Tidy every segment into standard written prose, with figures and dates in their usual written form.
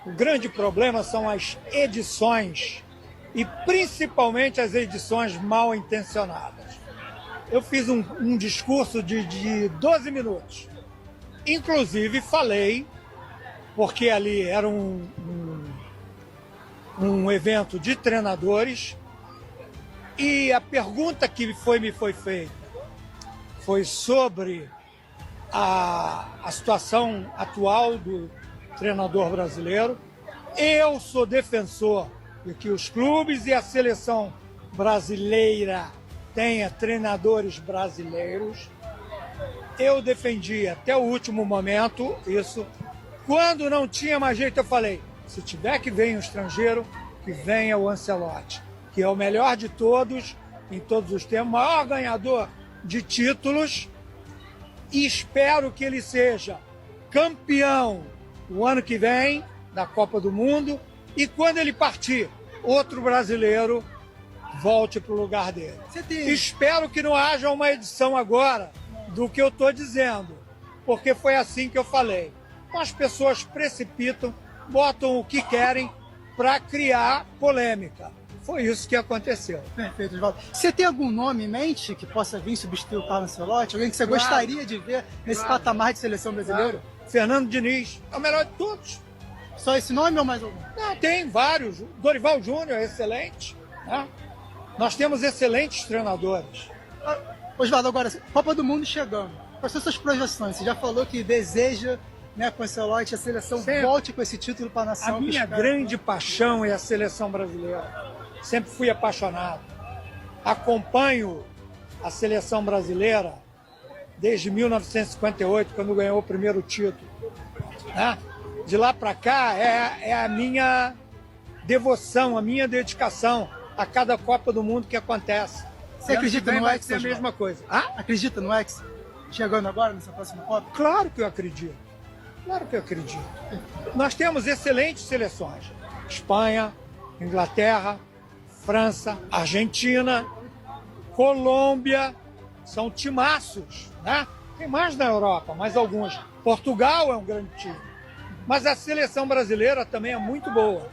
O grande problema são as edições e principalmente as edições mal intencionadas. Eu fiz um discurso de 12 minutos. Inclusive falei, porque ali era um evento de treinadores, e a pergunta que me foi feita foi sobre a situação atual do treinador brasileiro. Eu sou defensor de que os clubes e a seleção brasileira tenha treinadores brasileiros. Eu defendi até o último momento isso. Quando não tinha mais jeito, eu falei, se tiver que vir um estrangeiro, que venha o Ancelotti, que é o melhor de todos, em todos os tempos, maior ganhador de títulos, e espero que ele seja campeão o ano que vem da Copa do Mundo, e quando ele partir, outro brasileiro volte para o lugar dele. Espero que não haja uma edição agora do que eu estou dizendo, porque foi assim que eu falei. Então, as pessoas precipitam, botam o que querem para criar polêmica. Foi isso que aconteceu. Perfeito, Oswaldo. Você tem algum nome em mente que possa vir substituir o Carlo Ancelotti? Alguém que você gostaria de ver nesse patamar de seleção brasileira? Fernando Diniz é o melhor de todos. Só esse nome ou mais algum? Não, tem vários. Dorival Júnior é excelente. Né? Nós temos excelentes treinadores. Oswaldo, agora, Copa do Mundo chegando. Quais são suas projeções? Você já falou que deseja, né, com o Ancelotti, a seleção volte com esse título para a nação. A minha grande paixão é a seleção brasileira. Sempre fui apaixonado. Acompanho a seleção brasileira desde 1958, quando ganhou o primeiro título. Né? De lá para cá é a minha devoção, a minha dedicação a cada Copa do Mundo que acontece. Você acredita no Hexa? É a mesma coisa. Acredita no Hexa? Chegando agora nessa próxima Copa? Claro que eu acredito. Claro que eu acredito. Nós temos excelentes seleções. Espanha, Inglaterra, França, Argentina, Colômbia, são timaços, né? Tem mais na Europa, mais alguns. Portugal é um grande time. Mas a seleção brasileira também é muito boa.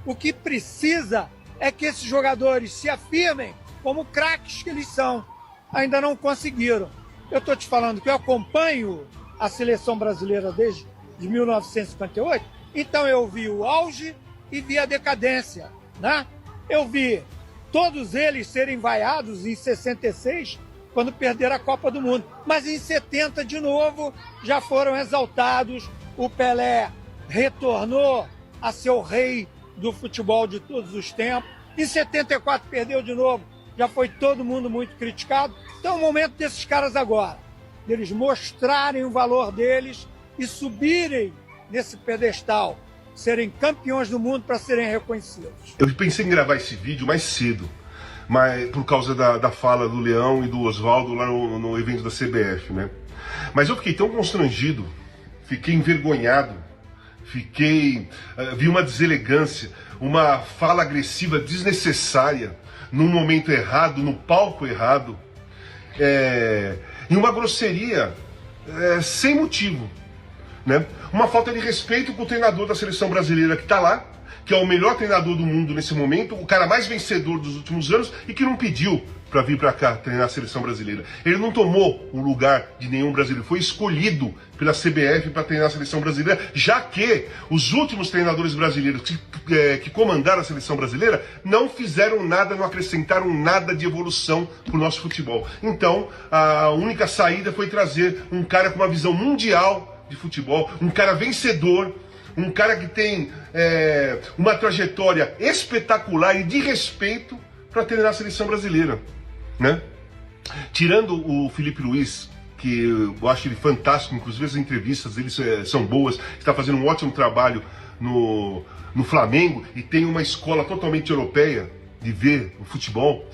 O que precisa é que esses jogadores se afirmem como craques que eles são. Ainda não conseguiram. Eu estou te falando que eu acompanho a seleção brasileira desde 1958, então eu vi o auge e vi a decadência, né? Eu vi todos eles serem vaiados em 66, quando perderam a Copa do Mundo. Mas em 70, de novo, já foram exaltados. O Pelé retornou a ser o rei do futebol de todos os tempos. Em 74 perdeu de novo, já foi todo mundo muito criticado. Então é o momento desses caras agora, deles mostrarem o valor deles e subirem nesse pedestal, serem campeões do mundo para serem reconhecidos. Eu pensei em gravar esse vídeo mais cedo, mas por causa da fala do Leão e do Oswaldo lá no evento da CBF, né? Mas eu fiquei tão constrangido, fiquei envergonhado, vi uma deselegância, uma fala agressiva desnecessária, num momento errado, no palco errado, e uma grosseria sem motivo, né? Uma falta de respeito com o treinador da seleção brasileira que está lá, que é o melhor treinador do mundo nesse momento, o cara mais vencedor dos últimos anos e que não pediu para vir para cá treinar a seleção brasileira. Ele não tomou o lugar de nenhum brasileiro, foi escolhido pela CBF para treinar a seleção brasileira, já que os últimos treinadores brasileiros que comandaram a seleção brasileira não fizeram nada, não acrescentaram nada de evolução para o nosso futebol. Então, a única saída foi trazer um cara com uma visão mundial de futebol, um cara vencedor, um cara que tem uma trajetória espetacular e de respeito para treinar a seleção brasileira, né? Tirando o Felipe Luiz, que eu acho ele fantástico, inclusive as entrevistas dele são boas, está fazendo um ótimo trabalho no Flamengo e tem uma escola totalmente europeia de ver o futebol.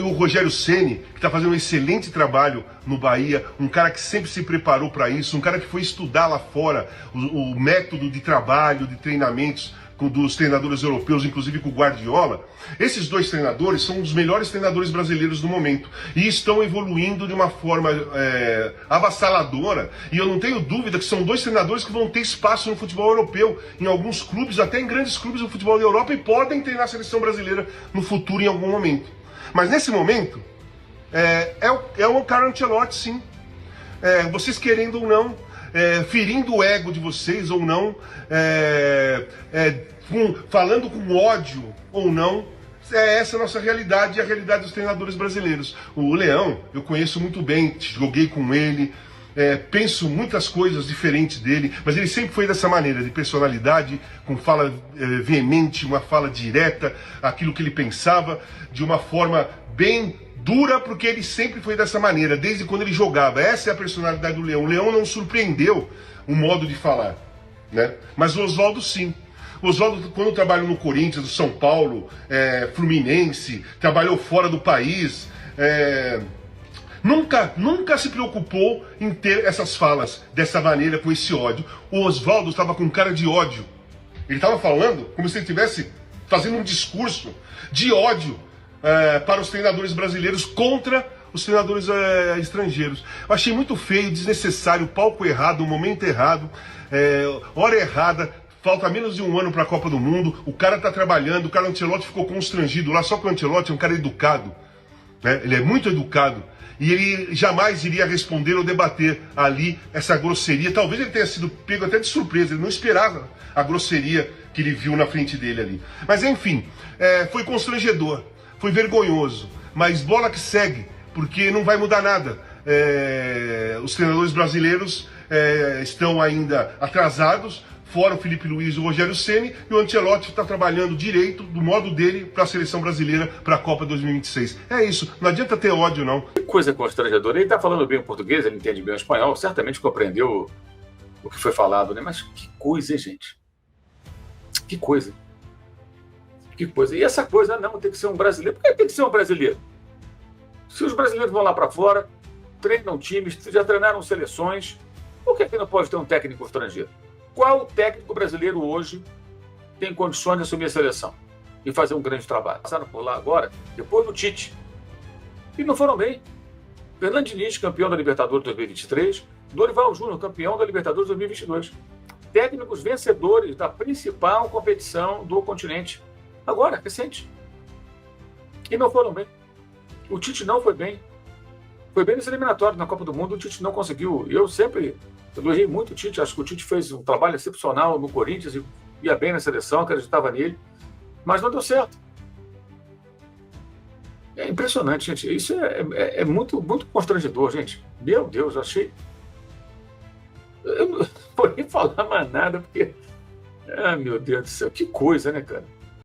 O Rogério Ceni, que está fazendo um excelente trabalho no Bahia, um cara que sempre se preparou para isso, um cara que foi estudar lá fora o método de trabalho, de treinamentos dos treinadores europeus, inclusive com o Guardiola. Esses dois treinadores são os melhores treinadores brasileiros do momento e estão evoluindo de uma forma avassaladora, e eu não tenho dúvida que são dois treinadores que vão ter espaço no futebol europeu, em alguns clubes, até em grandes clubes do futebol da Europa, e podem treinar a seleção brasileira no futuro em algum momento. Mas nesse momento é o Carlo Ancelotti, sim. Vocês querendo ou não, ferindo o ego de vocês ou não, falando com ódio ou não, essa a nossa realidade e a realidade dos treinadores brasileiros. O Leão, eu conheço muito bem, joguei com ele, penso muitas coisas diferentes dele, mas ele sempre foi dessa maneira, de personalidade, com fala veemente, uma fala direta, aquilo que ele pensava, de uma forma bem dura, porque ele sempre foi dessa maneira, desde quando ele jogava. Essa é a personalidade do Leão. O Leão não surpreendeu o modo de falar, né? Mas o Oswaldo, sim. O Oswaldo, quando trabalhou no Corinthians, no São Paulo, Fluminense, trabalhou fora do país, nunca se preocupou em ter essas falas dessa maneira, com esse ódio. O Oswaldo estava com cara de ódio. Ele estava falando como se ele estivesse fazendo um discurso de ódio para os treinadores brasileiros contra os treinadores estrangeiros. Eu achei muito feio, desnecessário, palco errado, o momento errado, hora errada. Falta menos de um ano para a Copa do Mundo, o cara está trabalhando, o Carlo Ancelotti ficou constrangido lá, só que o Ancelotti é um cara educado, né? Ele é muito educado, e ele jamais iria responder ou debater ali essa grosseria. Talvez ele tenha sido pego até de surpresa, ele não esperava a grosseria que ele viu na frente dele ali. Mas enfim, foi constrangedor, foi vergonhoso, mas bola que segue, porque não vai mudar nada. Os treinadores brasileiros estão ainda atrasados, fora o Felipe Luiz e o Rogério Ceni, e o Ancelotti está trabalhando direito, do modo dele, para a seleção brasileira, para a Copa 2026. É isso, não adianta ter ódio, não. Que coisa constrangedora. Ele está falando bem o português, ele entende bem o espanhol, certamente compreendeu o que foi falado, né? Mas que coisa, hein, gente? Que coisa. Que coisa. E essa coisa, não, tem que ser um brasileiro. Por que tem que ser um brasileiro? Se os brasileiros vão lá para fora, treinam times, já treinaram seleções, por que não pode ter um técnico estrangeiro? Qual técnico brasileiro hoje tem condições de assumir a seleção e fazer um grande trabalho? Passaram por lá agora, depois do Tite, e não foram bem. Fernando Diniz, campeão da Libertadores 2023, Dorival Júnior, campeão da Libertadores 2022. Técnicos vencedores da principal competição do continente. Agora, recente. E não foram bem. O Tite não foi bem. Foi bem nesse eliminatório na Copa do Mundo, o Tite não conseguiu. Eu sempre elogiei muito o Tite, acho que o Tite fez um trabalho excepcional no Corinthians e ia bem na seleção, acreditava nele, mas não deu certo. É impressionante, gente. Isso é muito, muito constrangedor, gente. Meu Deus, eu achei... Eu não vou nem falar mais nada, porque... Ah, meu Deus do céu, que coisa, né, cara?